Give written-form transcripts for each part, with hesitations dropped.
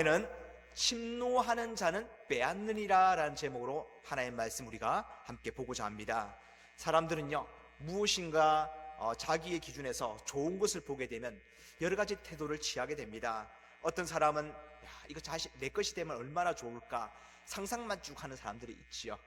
는 침노하는 자는 빼앗느니라 라는 제목으로 하나의 말씀 우리가 함께 보고자 합니다. 사람들은요, 무엇인가 자기의 기준에서 좋은 것을 보게 되면 여러 가지 태도를 취하게 됩니다. 어떤 사람은 이거 내 것이 되면 얼마나 좋을까 상상만 쭉 하는 사람들이 있지요.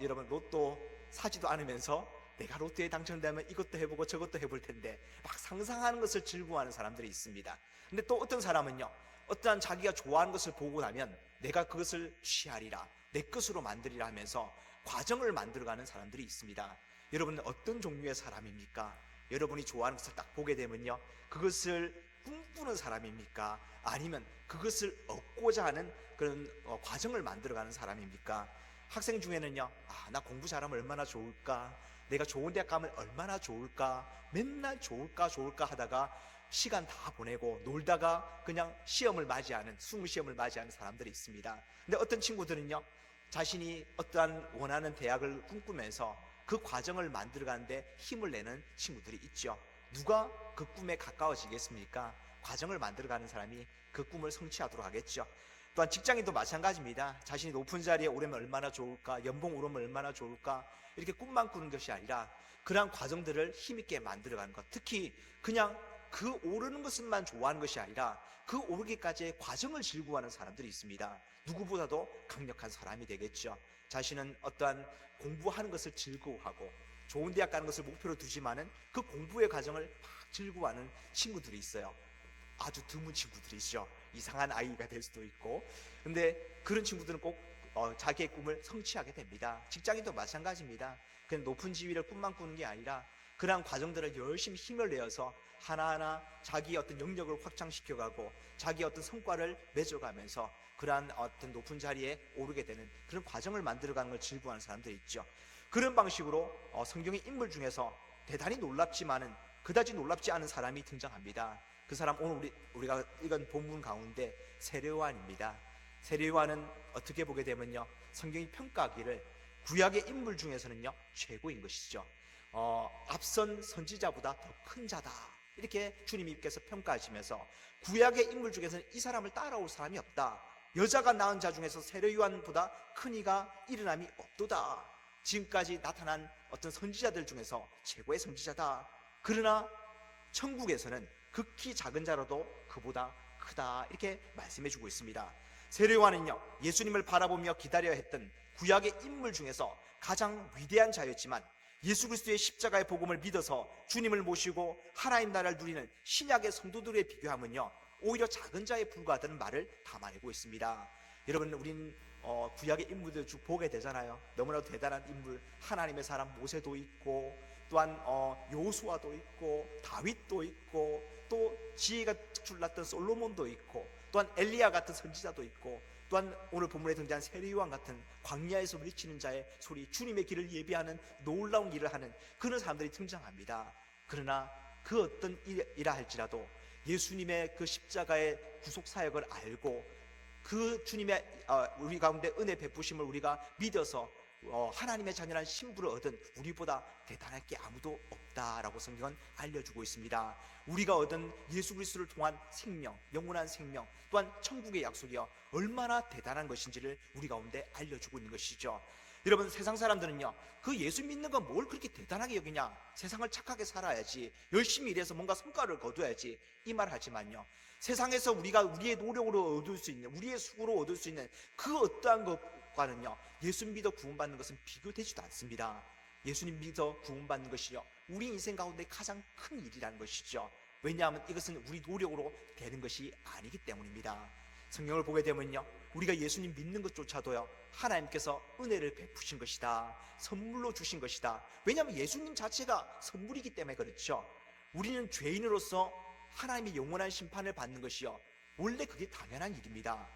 여러분, 로또 사지도 않으면서 내가 로또에 당첨되면 이것도 해보고 저것도 해볼 텐데 막 상상하는 것을 즐거워하는 사람들이 있습니다. 근데 또 어떤 사람은요, 어떠한 자기가 좋아하는 것을 보고 나면 내가 그것을 취하리라, 내 것으로 만들리라 하면서 과정을 만들어가는 사람들이 있습니다. 여러분은 어떤 종류의 사람입니까? 여러분이 좋아하는 것을 딱 보게 되면요, 그것을 꿈꾸는 사람입니까? 아니면 그것을 얻고자 하는 그런 과정을 만들어가는 사람입니까? 학생 중에는요, 나 공부 잘하면 얼마나 좋을까, 내가 좋은 대학 가면 얼마나 좋을까, 맨날 좋을까 하다가 시간 다 보내고 놀다가 그냥 시험을 맞이하는, 수능시험을 맞이하는 사람들이 있습니다. 근데 어떤 친구들은요, 자신이 어떠한 원하는 대학을 꿈꾸면서 그 과정을 만들어가는데 힘을 내는 친구들이 있죠. 누가 그 꿈에 가까워지겠습니까? 과정을 만들어가는 사람이 그 꿈을 성취하도록 하겠죠. 또한 직장인도 마찬가지입니다. 자신이 높은 자리에 오르면 얼마나 좋을까, 연봉 오르면 얼마나 좋을까, 이렇게 꿈만 꾸는 것이 아니라 그러한 과정들을 힘있게 만들어가는 것, 특히 그냥 그 오르는 것만 좋아하는 것이 아니라 그 오르기까지의 과정을 즐거워하는 사람들이 있습니다. 누구보다도 강력한 사람이 되겠죠. 자신은 어떠한 공부하는 것을 즐거워하고 좋은 대학 가는 것을 목표로 두지만은 그 공부의 과정을 막 즐거워하는 친구들이 있어요. 아주 드문 친구들이죠. 이상한 아이가 될 수도 있고. 근데 그런 친구들은 꼭 자기의 꿈을 성취하게 됩니다. 직장인도 마찬가지입니다. 그냥 높은 지위를 꿈만 꾸는 게 아니라 그러한 과정들을 열심히 힘을 내어서 하나하나 자기의 어떤 영역을 확장시켜가고 자기의 어떤 성과를 맺어가면서 그러한 어떤 높은 자리에 오르게 되는 그런 과정을 만들어가는 걸 즐거워하는 사람들이 있죠. 그런 방식으로 성경의 인물 중에서 대단히 놀랍지만은 그다지 놀랍지 않은 사람이 등장합니다. 그 사람 오늘 우리가 읽은 본문 가운데 세례요한입니다. 세례요한은 어떻게 보게 되면요, 성경이 평가하기를 구약의 인물 중에서는요 최고인 것이죠. 앞선 선지자보다 더 큰 자다, 이렇게 주님께서 평가하시면서 구약의 인물 중에서는 이 사람을 따라올 사람이 없다. 여자가 낳은 자 중에서 세례요한보다 큰 이가 일어남이 없도다. 지금까지 나타난 어떤 선지자들 중에서 최고의 선지자다. 그러나 천국에서는 극히 작은 자라도 그보다 크다, 이렇게 말씀해주고 있습니다. 세례요한은요, 예수님을 바라보며 기다려야 했던 구약의 인물 중에서 가장 위대한 자였지만 예수 그리스도의 십자가의 복음을 믿어서 주님을 모시고 하나님 나라를 누리는 신약의 성도들에 비교하면요 오히려 작은 자에 불과하다는 말을 담아내고 있습니다. 여러분, 우린 구약의 인물들 쭉 보게 되잖아요. 너무나도 대단한 인물, 하나님의 사람 모세도 있고, 또한 여호수아도 있고, 다윗도 있고, 또 지혜가 출났던 솔로몬도 있고, 또한 엘리야 같은 선지자도 있고, 또한 오늘 본문에 등장한 세례요한 같은 광야에서 외치는 자의 소리, 주님의 길을 예비하는 놀라운 일을 하는 그런 사람들이 등장합니다. 그러나 그 어떤 일이라 할지라도 예수님의 그 십자가의 구속사역을 알고 그 주님의 우리 가운데 은혜 베푸심을 우리가 믿어서 하나님의 자녀란 신분을 얻은 우리보다 대단할 게 아무도 없다라고 성경은 알려주고 있습니다. 우리가 얻은 예수 그리스도를 통한 생명, 영원한 생명, 또한 천국의 약속이요 얼마나 대단한 것인지를 우리 가운데 알려주고 있는 것이죠. 여러분, 세상 사람들은요 그 예수 믿는 건 뭘 그렇게 대단하게 여기냐, 세상을 착하게 살아야지, 열심히 일해서 뭔가 성과를 거둬야지, 이 말 하지만요, 세상에서 우리가 우리의 노력으로 얻을 수 있는, 우리의 수고로 얻을 수 있는 그 어떠한 것과는요 예수 믿어 구원받는 것은 비교되지도 않습니다. 예수님 믿어 구원받는 것이요 우리 인생 가운데 가장 큰 일이라는 것이죠. 왜냐하면 이것은 우리 노력으로 되는 것이 아니기 때문입니다. 성경을 보게 되면요 우리가 예수님 믿는 것조차도요 하나님께서 은혜를 베푸신 것이다, 선물로 주신 것이다. 왜냐하면 예수님 자체가 선물이기 때문에 그렇죠. 우리는 죄인으로서 하나님의 영원한 심판을 받는 것이요 원래 그게 당연한 일입니다.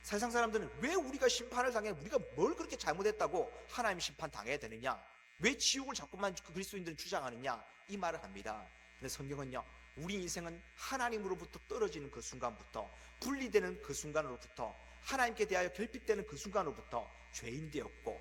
세상 사람들은 왜 우리가 심판을 당해, 우리가 뭘 그렇게 잘못했다고 하나님 심판 당해야 되느냐, 왜 지옥을 자꾸만 그리스도인들은 주장하느냐, 이 말을 합니다. 근데 성경은요 우리 인생은 하나님으로부터 떨어지는 그 순간부터, 분리되는 그 순간으로부터, 하나님께 대하여 결핍되는 그 순간으로부터 죄인 되었고,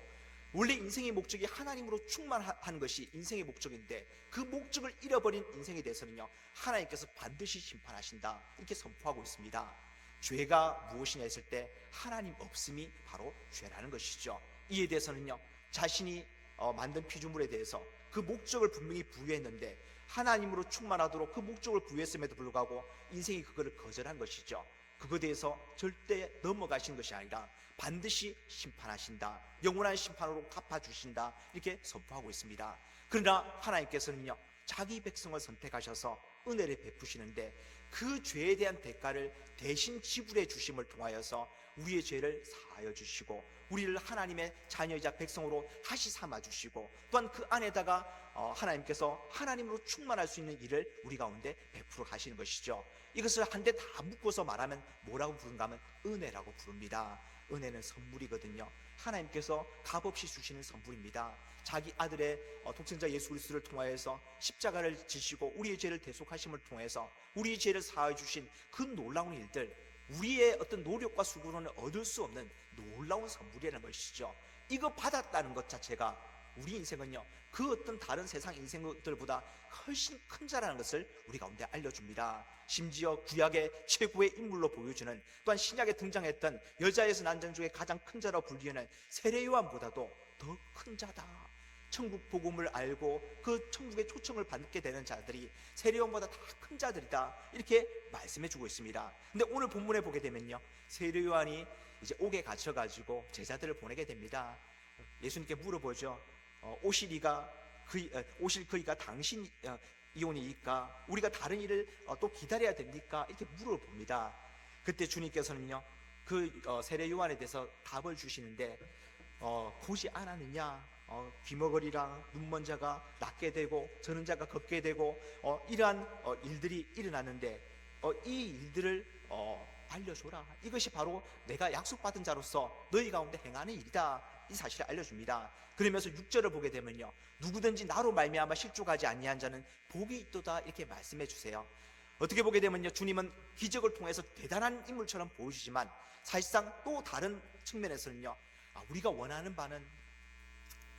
원래 인생의 목적이 하나님으로 충만하는 것이 인생의 목적인데 그 목적을 잃어버린 인생에 대해서는요 하나님께서 반드시 심판하신다, 이렇게 선포하고 있습니다. 죄가 무엇이냐 했을 때 하나님 없음이 바로 죄라는 것이죠. 이에 대해서는요, 자신이 만든 피조물에 대해서 그 목적을 분명히 부여했는데 하나님으로 충만하도록 그 목적을 부여했음에도 불구하고 인생이 그거를 거절한 것이죠. 그거에 대해서 절대 넘어가신 것이 아니라 반드시 심판하신다, 영원한 심판으로 갚아주신다, 이렇게 선포하고 있습니다. 그러나 하나님께서는요, 자기 백성을 선택하셔서 은혜를 베푸시는데 그 죄에 대한 대가를 대신 지불해 주심을 통하여서 우리의 죄를 사하여 주시고 우리를 하나님의 자녀이자 백성으로 다시 삼아 주시고 또한 그 안에다가 하나님께서 하나님으로 충만할 수 있는 일을 우리 가운데 베풀어 가시는 것이죠. 이것을 한데 다 묶어서 말하면 뭐라고 부른가 하면 은혜라고 부릅니다. 은혜는 선물이거든요. 하나님께서 값없이 주시는 선물입니다. 자기 아들의 독생자 예수 그리스도를 통하여서 십자가를 지시고 우리의 죄를 대속하심을 통해서 우리의 죄를 사하여 주신 그 놀라운 일들, 우리의 어떤 노력과 수고로는 얻을 수 없는 놀라운 선물이라는 것이죠. 이거 받았다는 것 자체가 우리 인생은요, 그 어떤 다른 세상 인생들보다 훨씬 큰 자라는 것을 우리 가운데 알려줍니다. 심지어 구약의 최고의 인물로 보여주는, 또한 신약에 등장했던 여자에서 난 자 중에 가장 큰 자라고 불리는 세례 요한보다도 더 큰 자다. 천국 복음을 알고 그 천국의 초청을 받게 되는 자들이 세례 요한보다 다 큰 자들이다, 이렇게 말씀해 주고 있습니다. 근데 오늘 본문에 보게 되면요, 세례 요한이 이제 옥에 갇혀가지고 제자들을 보내게 됩니다. 예수님께 물어보죠. 오실 그이가 당신 이온이니까 우리가 다른 일을 또 기다려야 됩니까? 이렇게 물어봅니다. 그때 주님께서는요, 그 세례 요한에 대해서 답을 주시는데 보지 않았느냐? 귀머거리랑 눈먼 자가 낫게 되고 저는 자가 걷게 되고 이러한 일들이 일어났는데 이 일들을 알려줘라. 이것이 바로 내가 약속받은 자로서 너희 가운데 행하는 일이다, 이 사실을 알려줍니다. 그러면서 6절을 보게 되면요, 누구든지 나로 말미암아 실족하지 아니한 자는 복이 있도다, 이렇게 말씀해 주세요. 어떻게 보게 되면요, 주님은 기적을 통해서 대단한 인물처럼 보여주지만 사실상 또 다른 측면에서는요, 우리가 원하는 바는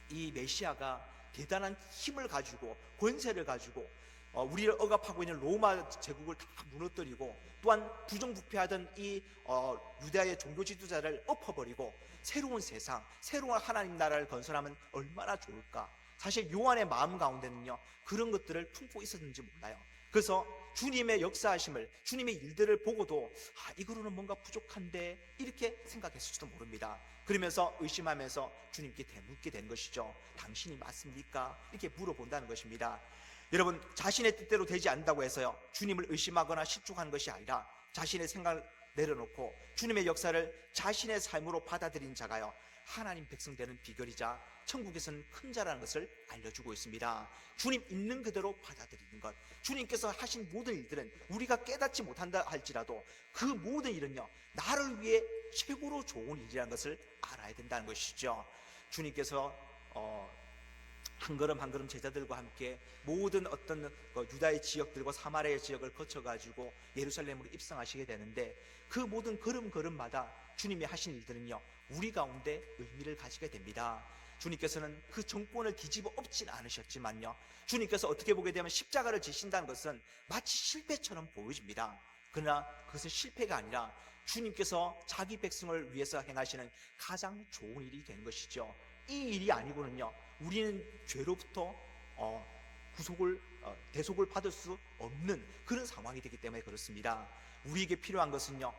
이 메시아가 대단한 힘을 가지고 권세를 가지고 우리를 억압하고 있는 로마 제국을 다 무너뜨리고 또한 부정부패하던 이 유다의 종교 지도자를 엎어버리고 새로운 세상, 새로운 하나님 나라를 건설하면 얼마나 좋을까. 사실 요한의 마음 가운데는요, 그런 것들을 품고 있었는지 몰라요. 그래서 주님의 역사하심을, 주님의 일들을 보고도 이거로는 뭔가 부족한데, 이렇게 생각했을지도 모릅니다. 그러면서 의심하면서 주님께 되묻게 된 것이죠. 당신이 맞습니까? 이렇게 물어본다는 것입니다. 여러분, 자신의 뜻대로 되지 않는다고 해서요, 주님을 의심하거나 실족하는 것이 아니라 자신의 생각을 내려놓고 주님의 역사를 자신의 삶으로 받아들인 자가요, 하나님 백성 되는 비결이자 천국에서는 큰 자라는 것을 알려주고 있습니다. 주님 있는 그대로 받아들이는 것, 주님께서 하신 모든 일들은 우리가 깨닫지 못한다 할지라도 그 모든 일은요, 나를 위해 최고로 좋은 일이라는 것을 알아야 된다는 것이죠. 주님께서 한 걸음 한 걸음 제자들과 함께 모든 어떤 유다의 지역들과 사마리아의 지역을 거쳐가지고 예루살렘으로 입성하시게 되는데, 그 모든 걸음걸음마다 주님이 하신 일들은요, 우리 가운데 의미를 가지게 됩니다. 주님께서는 그 정권을 뒤집어 엎진 않으셨지만요, 주님께서 어떻게 보게 되면 십자가를 지신다는 것은 마치 실패처럼 보여집니다. 그러나 그것은 실패가 아니라 주님께서 자기 백성을 위해서 행하시는 가장 좋은 일이 된 것이죠. 이 일이 아니고는요, 우리는 죄로부터 대속을 받을 수 없는 그런 상황이 되기 때문에 그렇습니다. 우리에게 필요한 것은요,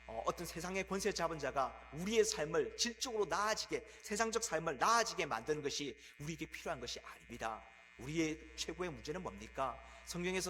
어떤 세상의 권세 잡은 자가 우리의 삶을 질적으로 나아지게, 세상적 삶을 나아지게 만드는 것이 우리에게 필요한 것이 아닙니다. 우리의 최고의 문제는 뭡니까? 성경의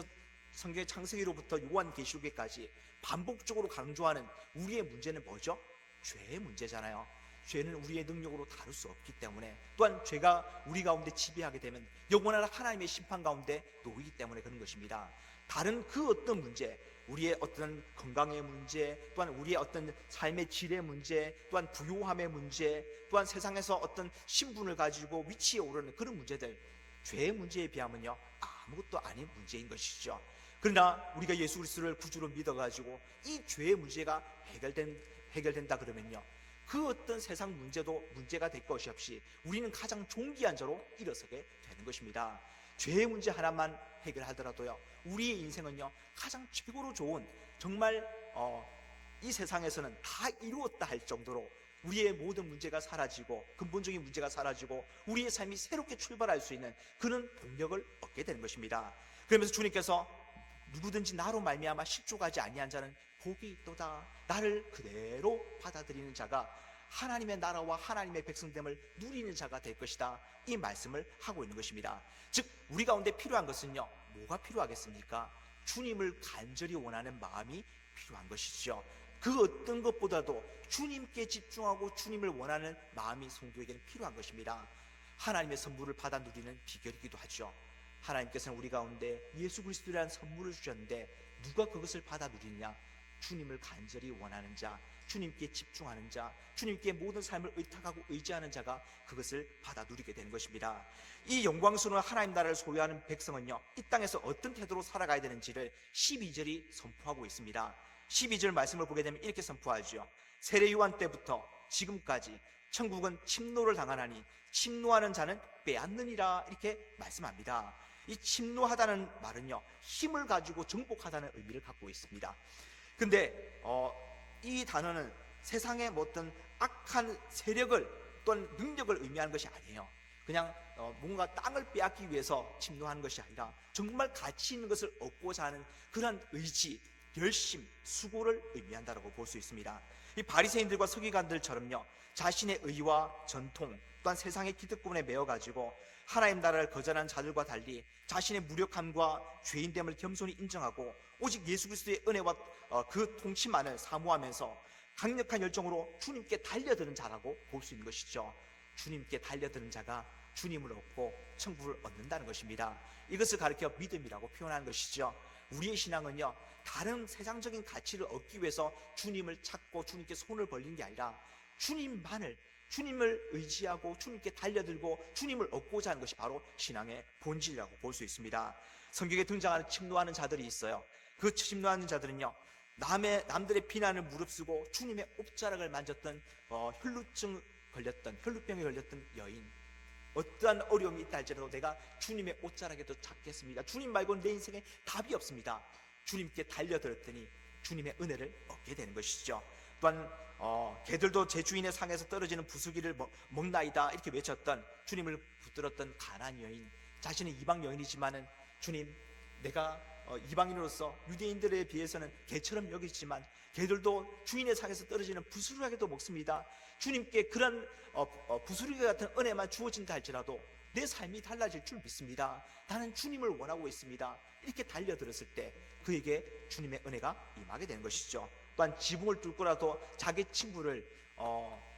창세기로부터 요한계시록에까지 반복적으로 강조하는 우리의 문제는 뭐죠? 죄의 문제잖아요. 죄는 우리의 능력으로 다룰 수 없기 때문에, 또한 죄가 우리 가운데 지배하게 되면 영원한 하나님의 심판 가운데 놓이기 때문에 그런 것입니다. 다른 그 어떤 문제, 우리의 어떤 건강의 문제, 또한 우리의 어떤 삶의 질의 문제, 또한 부요함의 문제, 또한 세상에서 어떤 신분을 가지고 위치에 오르는 그런 문제들, 죄의 문제에 비하면요, 아무것도 아닌 문제인 것이죠. 그러나 우리가 예수 그리스도를 구주로 믿어가지고 이 죄의 문제가 해결된다 그러면요, 그 어떤 세상 문제도 문제가 될 것이 없이 우리는 가장 존귀한 자로 일어서게 되는 것입니다. 죄의 문제 하나만 해결하더라도요, 우리의 인생은요, 가장 최고로 좋은, 정말 이 세상에서는 다 이루었다 할 정도로 우리의 모든 문제가 사라지고 근본적인 문제가 사라지고 우리의 삶이 새롭게 출발할 수 있는 그런 동력을 얻게 되는 것입니다. 그러면서 주님께서 누구든지 나로 말미암아 실족하지 아니한 자는 복이 있도다. 나를 그대로 받아들이는 자가 하나님의 나라와 하나님의 백성됨을 누리는 자가 될 것이다. 이 말씀을 하고 있는 것입니다. 즉 우리 가운데 필요한 것은요, 뭐가 필요하겠습니까? 주님을 간절히 원하는 마음이 필요한 것이죠. 그 어떤 것보다도 주님께 집중하고 주님을 원하는 마음이 성도에게는 필요한 것입니다. 하나님의 선물을 받아 누리는 비결이기도 하죠. 하나님께서는 우리 가운데 예수 그리스도라는 선물을 주셨는데 누가 그것을 받아 누리느냐? 주님을 간절히 원하는 자, 주님께 집중하는 자, 주님께 모든 삶을 의탁하고 의지하는 자가 그것을 받아 누리게 되는 것입니다. 이 영광스러운 하나님 나라를 소유하는 백성은요, 이 땅에서 어떤 태도로 살아가야 되는지를 12절이 선포하고 있습니다. 12절 말씀을 보게 되면 이렇게 선포하죠. 세례 요한 때부터 지금까지 천국은 침노를 당하나니 침노하는 자는 빼앗느니라, 이렇게 말씀합니다. 이 침노하다는 말은요, 힘을 가지고 정복하다는 의미를 갖고 있습니다. 근데 이 단어는 세상의 어떤 악한 세력을 또는 능력을 의미하는 것이 아니에요. 그냥 뭔가 땅을 빼앗기 위해서 침노하는 것이 아니라 정말 가치 있는 것을 얻고자 하는 그런 의지, 열심, 수고를 의미한다고 볼 수 있습니다. 이 바리새인들과 서기관들처럼요, 자신의 의와 전통 또한 세상의 기득권에 매여가지고 하나님 나라를 거절하는 자들과 달리 자신의 무력함과 죄인됨을 겸손히 인정하고 오직 예수 그리스도의 은혜와 그 통치만을 사모하면서 강력한 열정으로 주님께 달려드는 자라고 볼 수 있는 것이죠. 주님께 달려드는 자가 주님을 얻고 천국을 얻는다는 것입니다. 이것을 가리켜 믿음이라고 표현하는 것이죠. 우리의 신앙은요, 다른 세상적인 가치를 얻기 위해서 주님을 찾고 주님께 손을 벌리는 게 아니라 주님만을, 주님을 의지하고 주님께 달려들고 주님을 얻고자 하는 것이 바로 신앙의 본질이라고 볼 수 있습니다. 성경에 등장하는 침노하는 자들이 있어요. 그 침노하는 자들은요, 남들의 비난을 무릅쓰고 주님의 옥자락을 만졌던 혈루병에 걸렸던 여인, 어떠한 어려움이 있다 할지라도 내가 주님의 옷자락에도 잡겠습니다. 주님 말고는 내 인생에 답이 없습니다. 주님께 달려들었더니 주님의 은혜를 얻게 되는 것이죠. 또한 개들도 제 주인의 상에서 떨어지는 부수기를 먹나이다, 이렇게 외쳤던, 주님을 붙들었던 가나안 여인, 자신은 이방 여인이지만은 주님, 내가 이방인으로서 유대인들에 비해서는 개처럼 여기지만 개들도 주인의 상에서 떨어지는 부스러기도 먹습니다. 주님께 그런 부스러기 같은 은혜만 주어진다 할지라도 내 삶이 달라질 줄 믿습니다. 나는 주님을 원하고 있습니다. 이렇게 달려들었을 때 그에게 주님의 은혜가 임하게 되는 것이죠. 또한 지붕을 뚫고라도 자기 친구를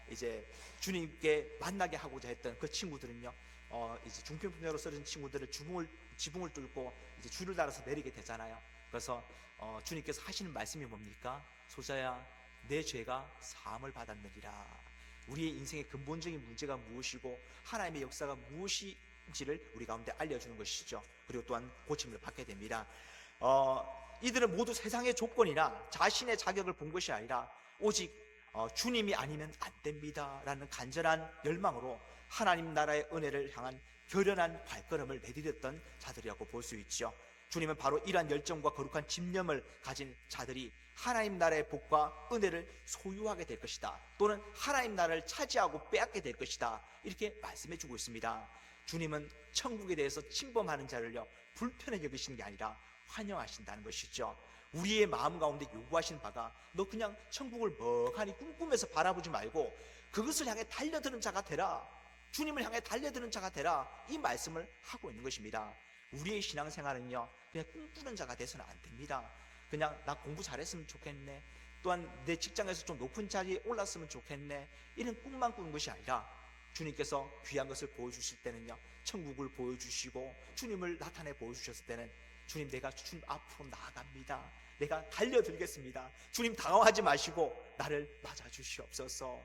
이제 주님께 만나게 하고자 했던 그 친구들은요, 이제 중평평으로 쓰러진 친구들을 지붕을 뚫고 이제 줄을 달아서 내리게 되잖아요. 그래서 주님께서 하시는 말씀이 뭡니까? 소자야, 내 죄가 사함을 받았느니라. 우리의 인생의 근본적인 문제가 무엇이고 하나님의 역사가 무엇인지를 우리 가운데 알려주는 것이죠. 그리고 또한 고침을 받게 됩니다. 이들은 모두 세상의 조건이나 자신의 자격을 본 것이 아니라 오직 주님이 아니면 안 됩니다 라는 간절한 열망으로 하나님 나라의 은혜를 향한 결연한 발걸음을 내디뎠던 자들이라고 볼 수 있죠. 주님은 바로 이러한 열정과 거룩한 집념을 가진 자들이 하나님 나라의 복과 은혜를 소유하게 될 것이다, 또는 하나님 나라를 차지하고 빼앗게 될 것이다, 이렇게 말씀해 주고 있습니다. 주님은 천국에 대해서 침범하는 자를요, 불편하게 여기시는 게 아니라 환영하신다는 것이죠. 우리의 마음 가운데 요구하시는 바가 너 그냥 천국을 멍하니 꿈꾸면서 바라보지 말고 그것을 향해 달려드는 자가 되라, 주님을 향해 달려드는 자가 되라, 이 말씀을 하고 있는 것입니다. 우리의 신앙생활은요, 그냥 꿈꾸는 자가 돼서는 안 됩니다. 그냥 나 공부 잘했으면 좋겠네, 또한 내 직장에서 좀 높은 자리에 올랐으면 좋겠네, 이런 꿈만 꾸는 것이 아니라 주님께서 귀한 것을 보여주실 때는요, 천국을 보여주시고 주님을 나타내 보여주셨을 때는 주님, 내가 주님 앞으로 나아갑니다, 내가 달려들겠습니다, 주님 당황하지 마시고 나를 맞아주시옵소서,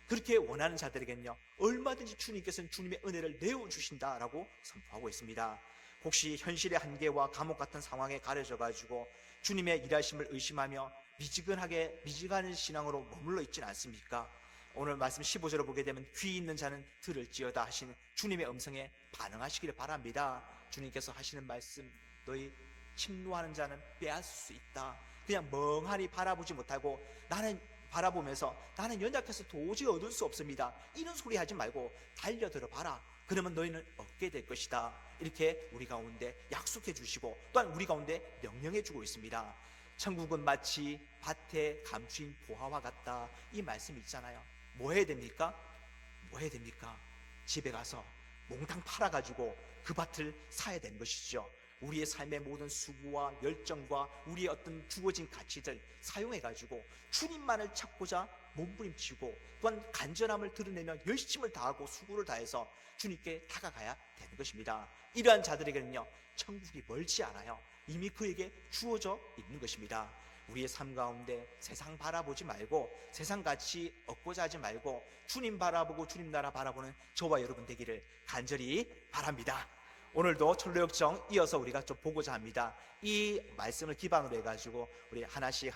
그렇게 원하는 자들에게는요, 얼마든지 주님께서는 주님의 은혜를 내어주신다라고 선포하고 있습니다. 혹시 현실의 한계와 감옥 같은 상황에 가려져 가지고 주님의 일하심을 의심하며 미지근한 신앙으로 머물러 있지는 않습니까? 오늘 말씀 15절을 보게 되면 귀 있는 자는 들을지어다 하시는 주님의 음성에 반응하시기를 바랍니다. 주님께서 하시는 말씀, 너희 침노하는 자는 빼앗을 수 있다, 그냥 멍하니 바라보지 못하고 나는 바라보면서 나는 연약해서 도저히 얻을 수 없습니다, 이런 소리 하지 말고 달려들어 봐라. 그러면 너희는 얻게 될 것이다. 이렇게 우리 가운데 약속해 주시고 또한 우리 가운데 명령해 주고 있습니다. 천국은 마치 밭에 감추인 보화와 같다, 이 말씀이 있잖아요. 뭐 해야 됩니까? 뭐 해야 됩니까? 집에 가서 몽땅 팔아가지고 그 밭을 사야 되는 것이죠. 우리의 삶의 모든 수고와 열정과 우리의 어떤 주어진 가치들 사용해가지고 주님만을 찾고자 몸부림치고 또한 간절함을 드러내며 열심을 다하고 수고를 다해서 주님께 다가가야 되는 것입니다. 이러한 자들에게는요, 천국이 멀지 않아요. 이미 그에게 주어져 있는 것입니다. 우리의 삶 가운데 세상 바라보지 말고 세상 가치 얻고자 하지 말고 주님 바라보고 주님 나라 바라보는 저와 여러분 되기를 간절히 바랍니다. 오늘도 철로역정 이어서 우리가 좀 보고자 합니다. 이 말씀을 기반으로 해가지고 우리 하나씩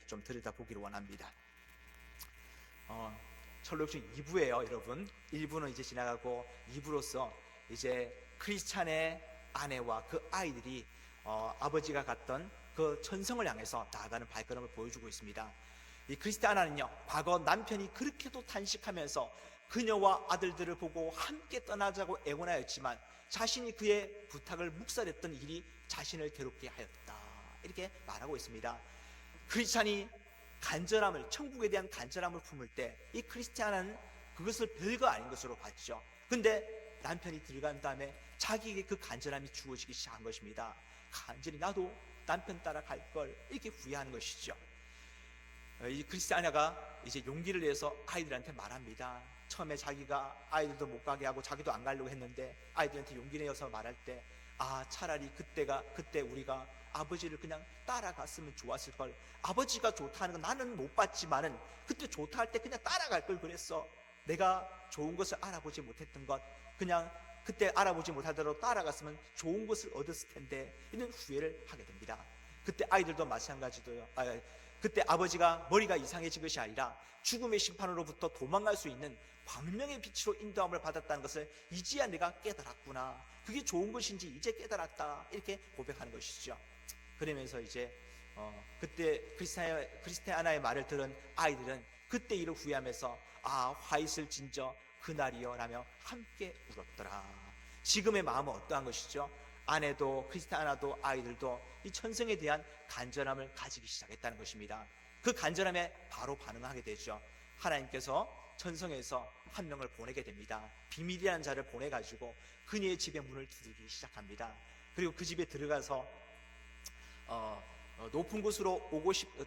좀 들여다보기를 원합니다. 철로역정 2부예요 여러분. 1부는 이제 지나가고 2부로서 이제 크리스찬의 아내와 그 아이들이 아버지가 갔던 그 천성을 향해서 나아가는 발걸음을 보여주고 있습니다. 이 크리스티아나는요, 과거 남편이 그렇게도 탄식하면서 그녀와 아들들을 보고 함께 떠나자고 애원하였지만 자신이 그의 부탁을 묵살했던 일이 자신을 괴롭게 하였다, 이렇게 말하고 있습니다. 크리스찬이 간절함을, 천국에 대한 간절함을 품을 때 이 크리스티아나는 그것을 별거 아닌 것으로 봤죠. 근데 남편이 들어간 다음에 자기에게 그 간절함이 주어지기 시작한 것입니다. 간절히 나도 남편 따라 갈 걸, 이렇게 후회하는 것이죠. 이 크리스티아나가 이제 용기를 내서 아이들한테 말합니다. 처음에 자기가 아이들도 못 가게 하고 자기도 안 가려고 했는데 아이들한테 용기 내어서 말할 때, 차라리 그때 우리가 아버지를 그냥 따라갔으면 좋았을 걸. 아버지가 좋다는 건 나는 못 봤지만은 그때 좋다 할 때 그냥 따라갈 걸 그랬어. 내가 좋은 것을 알아보지 못했던 것, 그냥 그때 알아보지 못하더라도 따라갔으면 좋은 것을 얻었을 텐데, 이런 후회를 하게 됩니다. 그때 아이들도 마찬가지도요. 그때 아버지가 머리가 이상해진 것이 아니라 죽음의 심판으로부터 도망갈 수 있는 광명의 빛으로 인도함을 받았다는 것을 이제야 내가 깨달았구나, 그게 좋은 것인지 이제 깨달았다, 이렇게 고백하는 것이죠. 그러면서 이제 그때 크리스티아나의 말을 들은 아이들은 그때 일을 후회하면서 화 있을진저 그날이여 라며 함께 울었더라. 지금의 마음은 어떠한 것이죠? 아내도 크리스티아나도 아이들도 이 천성에 대한 간절함을 가지기 시작했다는 것입니다. 그 간절함에 바로 반응하게 되죠. 하나님께서 천성에서 한 명을 보내게 됩니다. 비밀이라는 자를 보내가지고 그녀의 집의 문을 두드리기 시작합니다. 그리고 그 집에 들어가서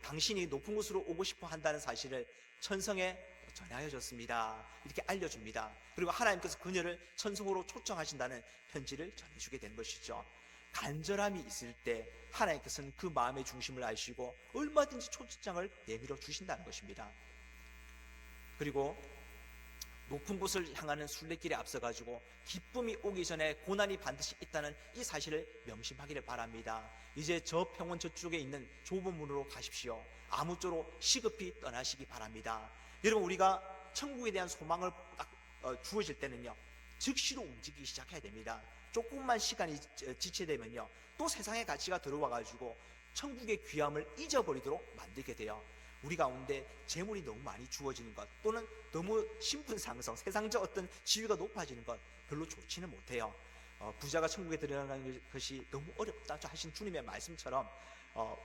당신이 높은 곳으로 오고 싶어 한다는 사실을 천성에 전하여 줬습니다, 이렇게 알려줍니다. 그리고 하나님께서 그녀를 천성으로 초청하신다는 편지를 전해주게 된 것이죠. 간절함이 있을 때 하나님께서는 그 마음의 중심을 아시고 얼마든지 초청장을 내밀어 주신다는 것입니다. 그리고 높은 곳을 향하는 순례길에 앞서가지고 기쁨이 오기 전에 고난이 반드시 있다는 이 사실을 명심하기를 바랍니다. 이제 저 평원 저쪽에 있는 좁은 문으로 가십시오. 아무쪼록 시급히 떠나시기 바랍니다. 여러분, 우리가 천국에 대한 소망을 딱 주어질 때는요, 즉시로 움직이기 시작해야 됩니다. 조금만 시간이 지체되면요, 또 세상의 가치가 들어와가지고 천국의 귀함을 잊어버리도록 만들게 돼요. 우리 가운데 재물이 너무 많이 주어지는 것, 또는 너무 신분상승, 세상적 어떤 지위가 높아지는 것 별로 좋지는 못해요. 부자가 천국에 들어가는 것이 너무 어렵다 하신 주님의 말씀처럼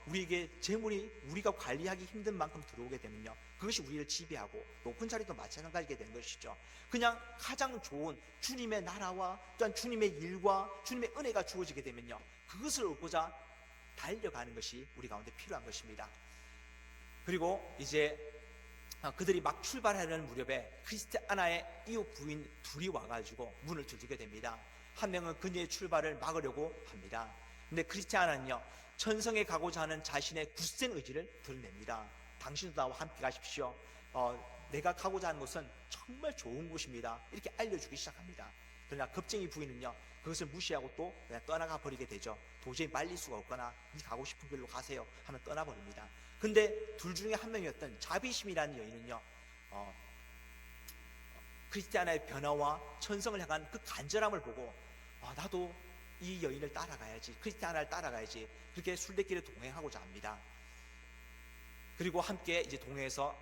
우리에게 재물이 우리가 관리하기 힘든 만큼 들어오게 되면요, 그것이 우리를 지배하고 높은 자리도 마찬가지게 되는 것이죠. 그냥 가장 좋은 주님의 나라와 또한 주님의 일과 주님의 은혜가 주어지게 되면요, 그것을 얻고자 달려가는 것이 우리 가운데 필요한 것입니다. 그리고 이제 그들이 막 출발하려는 무렵에 크리스티아나의 이웃 부인 둘이 와가지고 문을 두드리게 됩니다. 한 명은 그녀의 출발을 막으려고 합니다. 근데 크리스티아나는요, 천성에 가고자 하는 자신의 굳센 의지를 드러냅니다. 당신도 나와 함께 가십시오. 내가 가고자 하는 곳은 정말 좋은 곳입니다, 이렇게 알려주기 시작합니다. 그러나 겁쟁이 부인은요, 그것을 무시하고 또 그냥 떠나가 버리게 되죠. 도저히 말릴 수가 없거나 이 가고 싶은 길로 가세요 하면 떠나버립니다. 근데 둘 중에 한 명이었던 자비심이라는 여인은요, 크리스티아나의 변화와 천성을 향한 그 간절함을 보고 나도 이 여인을 따라가야지, 크리스티아나를 따라가야지, 그렇게 순례길에 동행하고자 합니다. 그리고 함께 이제 동행해서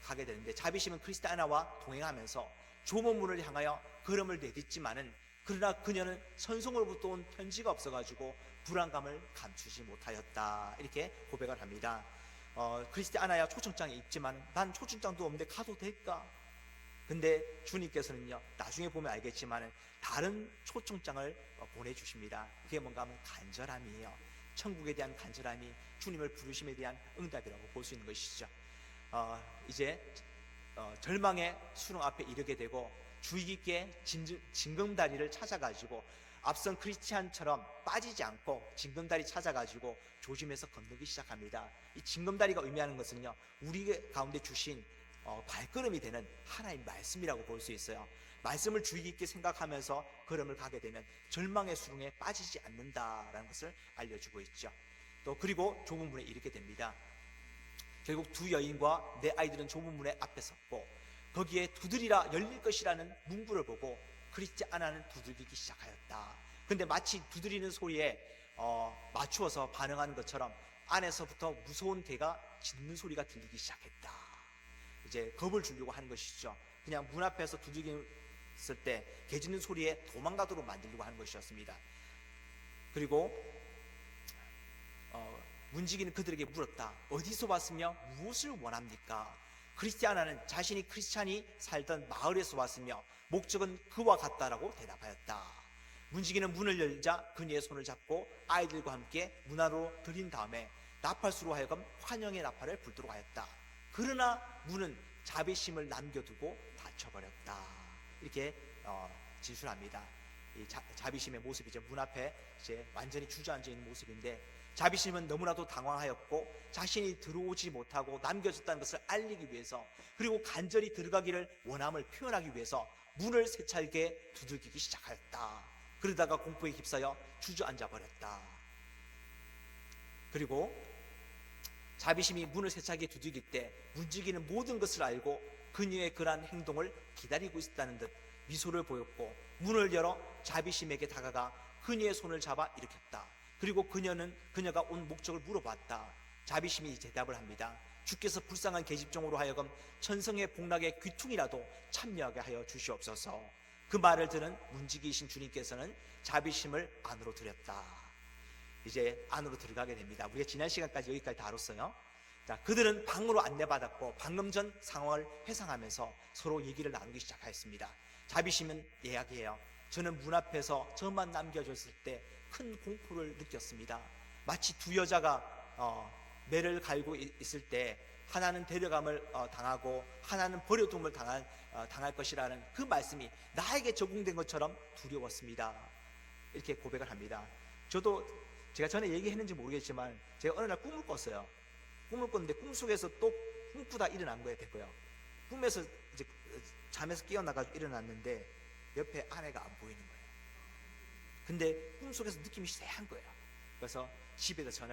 가게 되는데, 자비심은 크리스티아나와 동행하면서 좁은 문을 향하여 걸음을 내딛지만은, 그러나 그녀는 선송으로부터 온 편지가 없어가지고 불안감을 감추지 못하였다, 이렇게 고백을 합니다. 크리스티아나야 초청장이 있지만 난 초청장도 없는데 가도 될까? 근데 주님께서는요, 나중에 보면 알겠지만 다른 초청장을 보내주십니다. 그게 뭔가 하면 간절함이에요. 천국에 대한 간절함이 주님을 부르심에 대한 응답이라고 볼 수 있는 것이죠. 이제 절망의 수렁 앞에 이르게 되고 주의 깊게 징검다리를 찾아가지고, 앞선 크리스찬처럼 빠지지 않고 징검다리 찾아가지고 조심해서 건너기 시작합니다. 이 징검다리가 의미하는 것은요, 우리 가운데 주신 발걸음이 되는 하나님의 말씀이라고 볼 수 있어요. 말씀을 주의 깊게 생각하면서 걸음을 가게 되면 절망의 수렁에 빠지지 않는다라는 것을 알려주고 있죠. 또 그리고 좁은 문에 이르게 됩니다. 결국 두 여인과 내 아이들은 좁은 문에 앞에 섰고, 거기에 두드리라 열릴 것이라는 문구를 보고 크리스티아나는 두들기기 시작하였다. 근데 마치 두드리는 소리에 맞추어서 반응하는 것처럼 안에서부터 무서운 개가 짖는 소리가 들리기 시작했다. 이제 겁을 주려고 하는 것이죠. 그냥 문 앞에서 두들겼을 때 개 짖는 소리에 도망가도록 만들려고 하는 것이었습니다. 그리고 문지기는 그들에게 물었다. 어디서 왔으며 무엇을 원합니까? 크리스티아나는 자신이 크리스찬이 살던 마을에서 왔으며 목적은 그와 같다라고 대답하였다. 문지기는 문을 열자 그녀의 손을 잡고 아이들과 함께 문 안으로 들인 다음에 나팔수로 하여금 환영의 나팔을 불도록 하였다. 그러나 문은 자비심을 남겨두고 닫혀버렸다. 이렇게 진술합니다. 이 자비심의 모습이 이제 문 앞에 이제 완전히 주저앉아 있는 모습인데, 자비심은 너무나도 당황하였고 자신이 들어오지 못하고 남겨졌다는 것을 알리기 위해서, 그리고 간절히 들어가기를 원함을 표현하기 위해서 문을 세차게 두들기기 시작하였다. 그러다가 공포에 휩싸여 주저앉아 버렸다. 그리고 자비심이 문을 세차게 두들길 때 문지기는 모든 것을 알고 그녀의 그러한 행동을 기다리고 있었다는 듯 미소를 보였고, 문을 열어 자비심에게 다가가 그녀의 손을 잡아 일으켰다. 그리고 그녀가 온 목적을 물어봤다. 자비심이 대답을 합니다. 주께서 불쌍한 계집종으로 하여금 천성의 복락의 귀퉁이라도 참여하게 하여 주시옵소서. 그 말을 들은 문지기이신 주님께서는 자비심을 안으로 들였다. 이제 안으로 들어가게 됩니다. 우리가 지난 시간까지 여기까지 다뤘어요. 자, 그들은 방으로 안내받았고 방금 전 상황을 회상하면서 서로 얘기를 나누기 시작하였습니다. 자비심은 이야기해요. 저는 문 앞에서 저만 남겨졌을 때 큰 공포를 느꼈습니다. 마치 두 여자가 매를 갈고 있을 때 하나는 데려감을 당하고 하나는 버려둠을 당할 것이라는 그 말씀이 나에게 적용된 것처럼 두려웠습니다. 이렇게 고백을 합니다. 제가 전에 얘기했는지 모르겠지만 제가 어느 날 꿈을 꿨어요. 꿈을 꿨는데 꿈속에서 또 꿈꾸다 일어난 거예요. 됐고요. 꿈에서 이제 잠에서 깨어나가지고 일어났는데 옆에 아내가 안 보이는 거예요. 근데 꿈속에서 느낌이 쎄한 거예요. 그래서 집에서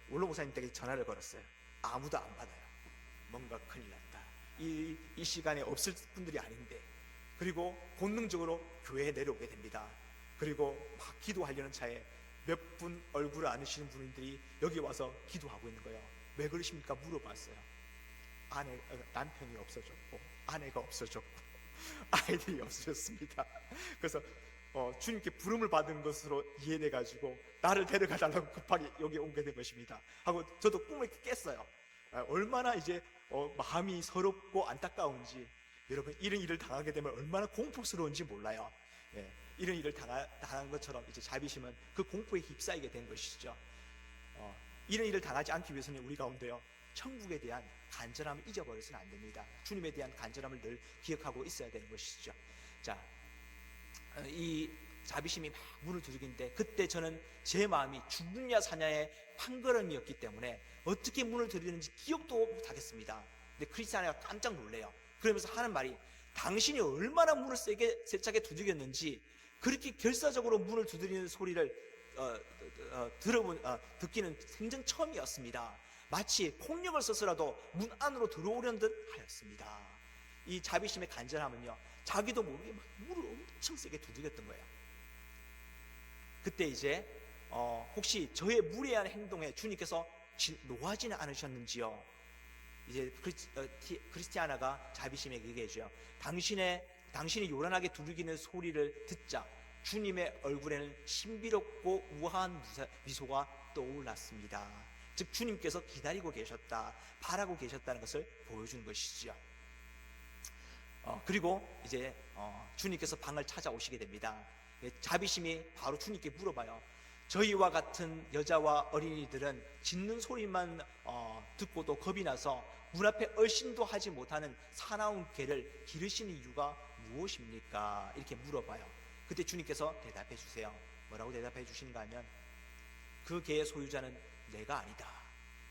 원로 목사님께 전화를 걸었어요. 아무도 안 받아요. 뭔가 큰일 났다. 이 시간에 없을 분들이 아닌데. 그리고 본능적으로 교회에 내려오게 됩니다. 그리고 막 기도하려는 차에 몇 분 얼굴을 아시는 분들이 여기 와서 기도하고 있는 거예요. 왜 그러십니까? 물어봤어요. 남편이 없어졌고 아내가 없어졌고 아이들이 없어졌습니다. 그래서 주님께 부름을 받은 것으로 이해돼가지고 나를 데려가 달라고 급하게 여기 오게 된 것입니다. 하고 저도 꿈을 깼어요. 얼마나 이제 마음이 서럽고 안타까운지, 여러분 이런 일을 당하게 되면 얼마나 공포스러운지 몰라요. 예, 이런 일을 당한 것처럼 이제 자비심은 그 공포에 휩싸이게 된 것이죠. 이런 일을 당하지 않기 위해서는 우리 가운데요, 천국에 대한 간절함을 잊어버려서는 안 됩니다. 주님에 대한 간절함을 늘 기억하고 있어야 되는 것이죠. 자, 이 자비심이 막 문을 두들기는데 그때 저는 제 마음이 죽느냐 사냐의 판걸음이었기 때문에 어떻게 문을 두드리는지 기억도 못하겠습니다. 근데 크리스티아나가 깜짝 놀래요. 그러면서 하는 말이, 당신이 얼마나 문을 세차게 두들겼는지 그렇게 결사적으로 문을 두드리는 소리를 듣기는 생전 처음이었습니다. 마치 폭력을 써서라도 문 안으로 들어오려는 듯 하였습니다. 이 자비심의 간절함은요, 자기도 모르게 막 문을 엄청 세게 두들겼던 거예요. 그때 이제 혹시 저의 무례한 행동에 주님께서 노하지는 않으셨는지요? 이제 크리스티아나가 자비심에게 얘기해줘요. 당신이 요란하게 두들기는 소리를 듣자 주님의 얼굴에는 신비롭고 우아한 미소가 떠올랐습니다. 즉 주님께서 기다리고 계셨다, 바라고 계셨다는 것을 보여주는 것이지요. 그리고 이제 주님께서 방을 찾아오시게 됩니다. 자비심이 바로 주님께 물어봐요. 저희와 같은 여자와 어린이들은 짖는 소리만 듣고도 겁이 나서 문 앞에 얼씬도 하지 못하는 사나운 개를 기르시는 이유가 무엇입니까? 이렇게 물어봐요. 그때 주님께서 대답해 주세요. 뭐라고 대답해 주시는가 하면, 그 개의 소유자는 내가 아니다.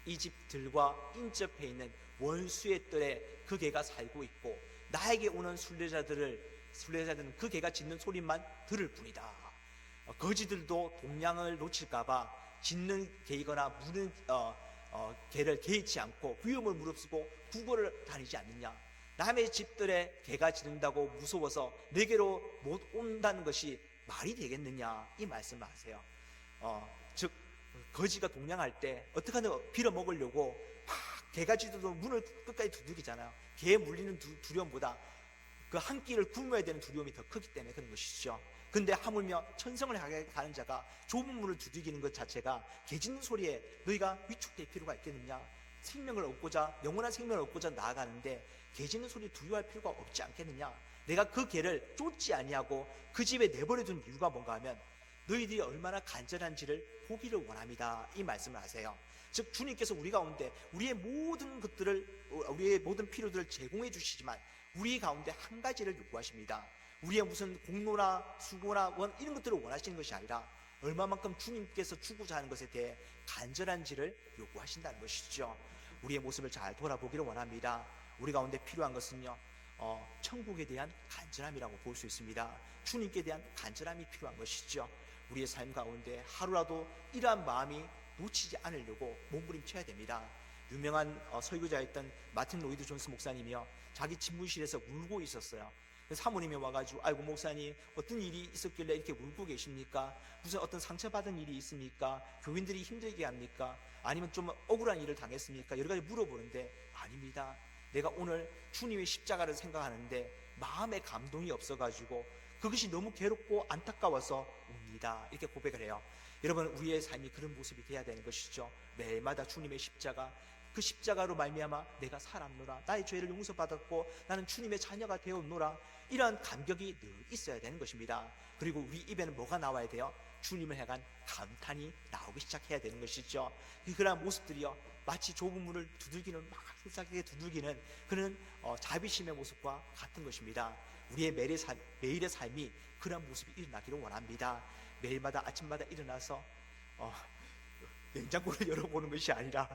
이 집들과 인접해 있는 원수의 뜰에 그 개가 살고 있고 나에게 오는 순례자들은 그 개가 짖는 소리만 들을 뿐이다. 거지들도 동량을 놓칠까봐 짖는 개이거나 무는 개를 개의치 않고 위험을 무릅쓰고 구걸을 다니지 않느냐. 남의 집들에 개가 짖는다고 무서워서 내게로 못 온다는 것이 말이 되겠느냐, 이 말씀을 하세요. 즉 거지가 동냥할 때 어떻게 하든 빌어먹으려고 막 개가 짖어도 문을 끝까지 두들기잖아요. 개에 물리는 두려움보다 그 한 끼를 굶어야 되는 두려움이 더 크기 때문에 그런 것이죠. 근데 하물며 천성을 향해 가는 자가 좁은 문을 두들기는 것 자체가 개 짖는 소리에 너희가 위축될 필요가 있겠느냐. 생명을 얻고자, 영원한 생명을 얻고자 나아가는데 개 짖는 소리 두려워할 필요가 없지 않겠느냐. 내가 그 개를 쫓지 아니하고 그 집에 내버려둔 이유가 뭔가 하면 너희들이 얼마나 간절한지를 보기를 원합니다, 이 말씀을 하세요. 즉 주님께서 우리 가운데 우리의 모든 필요들을 제공해 주시지만 우리 가운데 한 가지를 요구하십니다. 우리의 무슨 공로나 수고나 이런 것들을 원하시는 것이 아니라 얼마만큼 주님께서 주고자 하는 것에 대해 간절한지를 요구하신다는 것이죠. 우리의 모습을 잘 돌아보기를 원합니다. 우리 가운데 필요한 것은요, 천국에 대한 간절함이라고 볼 수 있습니다. 주님께 대한 간절함이 필요한 것이죠. 우리의 삶 가운데 하루라도 이러한 마음이 놓치지 않으려고 몸부림쳐야 됩니다. 유명한 설교자였던 마틴 로이드 존스 목사님이요, 자기 집무실에서 울고 있었어요. 사모님이 와가지고, 아이고 목사님 어떤 일이 있었길래 이렇게 울고 계십니까? 무슨 어떤 상처받은 일이 있습니까? 교인들이 힘들게 합니까? 아니면 좀 억울한 일을 당했습니까? 여러 가지 물어보는데, 아닙니다. 내가 오늘 주님의 십자가를 생각하는데 마음에 감동이 없어가지고 그것이 너무 괴롭고 안타까워서 웁니다, 이렇게 고백을 해요. 여러분, 우리의 삶이 그런 모습이 돼야 되는 것이죠. 매일마다 주님의 십자가, 그 십자가로 말미암아 내가 살았노라, 나의 죄를 용서받았고 나는 주님의 자녀가 되었노라, 이러한 감격이 늘 있어야 되는 것입니다. 그리고 우리 입에는 뭐가 나와야 돼요? 주님을 향한 감탄이 나오기 시작해야 되는 것이죠. 그러한 모습들이요, 마치 좁은 문을 두들기는, 막 힘차게 두들기는 그런 자비심의 모습과 같은 것입니다. 우리의 매일의 삶이 그런 모습이 일어나기를 원합니다. 매일마다 아침마다 일어나서 냉장고를 열어보는 것이 아니라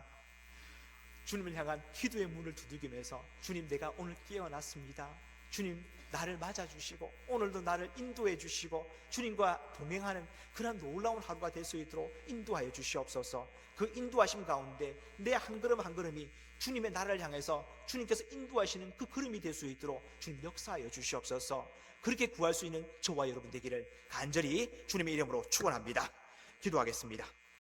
주님을 향한 기도의 문을 두들기면서, 주님 내가 오늘 깨어났습니다. 주님 나를 맞아주시고 오늘도 나를 인도해 주시고 주님과 동행하는 그런 놀라운 하루가 될 수 있도록 인도하여 주시옵소서. 그 인도하심 가운데 내 한 걸음 한 걸음이 주님의 나라를 향해서 주님께서 인도하시는 그 걸음이 될 수 있도록 주님 역사하여 주시옵소서. 그렇게 구할 수 있는 저와 여러분 되기를 간절히 주님의 이름으로 축원합니다. 기도하겠습니다.